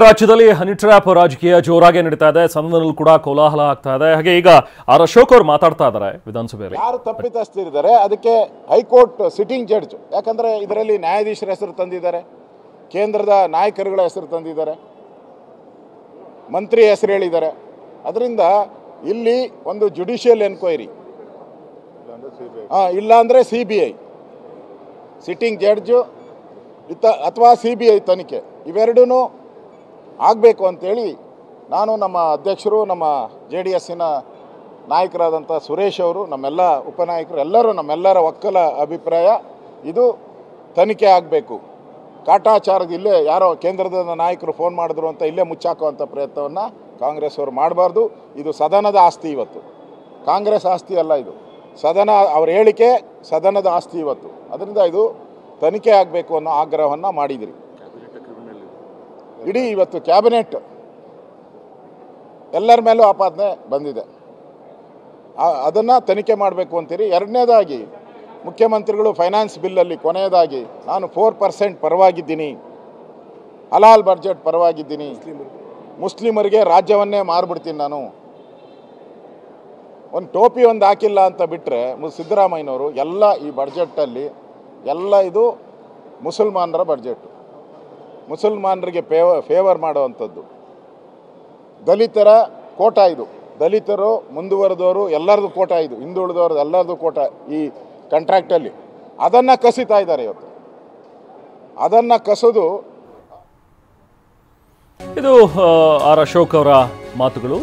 ರಾಜ್ಯದಲ್ಲಿ honey trap ರಾಜಕೀಯ ಜೋರಾಗಿ ನಡೀತಾ ಇದೆ. ಸದನದಲ್ಲಿ ಕೂಡ ಕೋಲಾಹಲ ಆಗ್ತಾ ಇದೆ. ಹಾಗೆ ಈಗ ಆರ್ ಅಶೋಕ್ ಅವರು ಮಾತಾಡ್ತಾ ಇದ್ದಾರೆ ವಿಧಾನಸಭೆಯಲ್ಲಿ. ಯಾರು ತಪ್ಪಿತಸ್ಥರಿದ್ದಾರೆ ಅದಕ್ಕೆ ಹೈಕೋರ್ಟ್ ಸಿಟ್ಟಿಂಗ್ ಜಡ್ಜ್, ಯಾಕಂದ್ರೆ ಇದರಲ್ಲಿ ನ್ಯಾಯಾಧೀಶರ ಹೆಸರು ತಂದಿದ್ದಾರೆ, ಕೇಂದ್ರದ ನಾಯಕರುಗಳ ಹೆಸರು ತಂದಿದ್ದಾರೆ, ಮಂತ್ರಿ ಹೆಸರು ಹೇಳಿದ್ದಾರೆ. ಅದರಿಂದ ಇಲ್ಲಿ ಒಂದು ಜುಡಿಷಿಯಲ್ ಎನ್ಕ್ವೈರಿ, ಇಲ್ಲಾಂದರೆ CBI ಸಿಟ್ಟಿಂಗ್ ಜಡ್ಜು ಅಥವಾ CBI ತನಿಖೆ ಇವೆರಡೂ ಆಗಬೇಕು ಅಂತೇಳಿ ನಾನು, ನಮ್ಮ ಅಧ್ಯಕ್ಷರು, ನಮ್ಮ JDSನ ನಾಯಕರಾದಂಥ ಸುರೇಶ್ ಅವರು, ನಮ್ಮೆಲ್ಲ ಉಪನಾಯಕರು ಎಲ್ಲರೂ, ನಮ್ಮೆಲ್ಲರ ಒಕ್ಕಲ ಅಭಿಪ್ರಾಯ ಇದು ತನಿಖೆ ಆಗಬೇಕು. ಕಾಟಾಚಾರದ ಇಲ್ಲೇ ಯಾರೋ ಕೇಂದ್ರದ ನಾಯಕರು ಫೋನ್ ಮಾಡಿದ್ರು ಅಂತ ಇಲ್ಲೇ ಮುಚ್ಚಾಕುವಂಥ ಪ್ರಯತ್ನವನ್ನು ಕಾಂಗ್ರೆಸ್ ಅವರು ಮಾಡಬಾರ್ದು. ಇದು ಸದನದ ಆಸ್ತಿ, ಇವತ್ತು ಕಾಂಗ್ರೆಸ್ ಆಸ್ತಿ ಅಲ್ಲ, ಇದು ಸದನ, ಅವ್ರ ಹೇಳಿಕೆ ಸದನದ ಆಸ್ತಿ ಇವತ್ತು. ಅದರಿಂದ ಇದು ತನಿಖೆ ಆಗಬೇಕು ಅನ್ನೋ ಆಗ್ರಹವನ್ನು ಮಾಡಿದಿರಿ. ಇಡೀ ಇವತ್ತು ಕ್ಯಾಬಿನೆಟ್ ಎಲ್ಲರ ಮೇಲೂ ಆಪಾದನೆ ಬಂದಿದೆ, ಅದನ್ನು ತನಿಖೆ ಮಾಡಬೇಕು ಅಂತೀರಿ. ಎರಡನೇದಾಗಿ ಮುಖ್ಯಮಂತ್ರಿಗಳು ಫೈನಾನ್ಸ್ ಬಿಲ್ಲಲ್ಲಿ ಕೊನೆಯದಾಗಿ ನಾನು 4% ಪರವಾಗಿದ್ದೀನಿ, ಹಲಾಲ್ ಬಡ್ಜೆಟ್ ಪರವಾಗಿದ್ದೀನಿ, ಮುಸ್ಲಿಮರಿಗೆ ರಾಜ್ಯವನ್ನೇ ಮಾರ್ಬಿಡ್ತೀನಿ, ನಾನು ಒಂದು ಟೋಪಿ ಒಂದು ಹಾಕಿಲ್ಲ ಅಂತ ಬಿಟ್ಟರೆ ಸಿದ್ದರಾಮಯ್ಯನವರು ಎಲ್ಲ ಈ ಬಡ್ಜೆಟ್ಟಲ್ಲಿ ಎಲ್ಲ ಇದು ಮುಸಲ್ಮಾನರ ಬಡ್ಜೆಟ್ಟು, ಮುಸಲ್ಮಾನರಿಗೆ ಫೇವರ್ ಮಾಡುವಂಥದ್ದು. ದಲಿತರ ಕೋಟ ಇದು, ದಲಿತರು ಮುಂದುವರೆದವರು ಎಲ್ಲರದು ಕೋಟ ಇದು, ಹಿಂದುಳಿದವ್ರದ್ದು ಎಲ್ಲರದು ಕೋಟ ಈ ಕಾಂಟ್ರಾಕ್ಟಲ್ಲಿ. ಅದನ್ನು ಕಸಿತಾ ಇದ್ದಾರೆ ಇವತ್ತು, ಅದನ್ನು ಕಸೋದು. ಇದು ಆರ್ ಅಶೋಕ್ ಅವರ ಮಾತುಗಳು.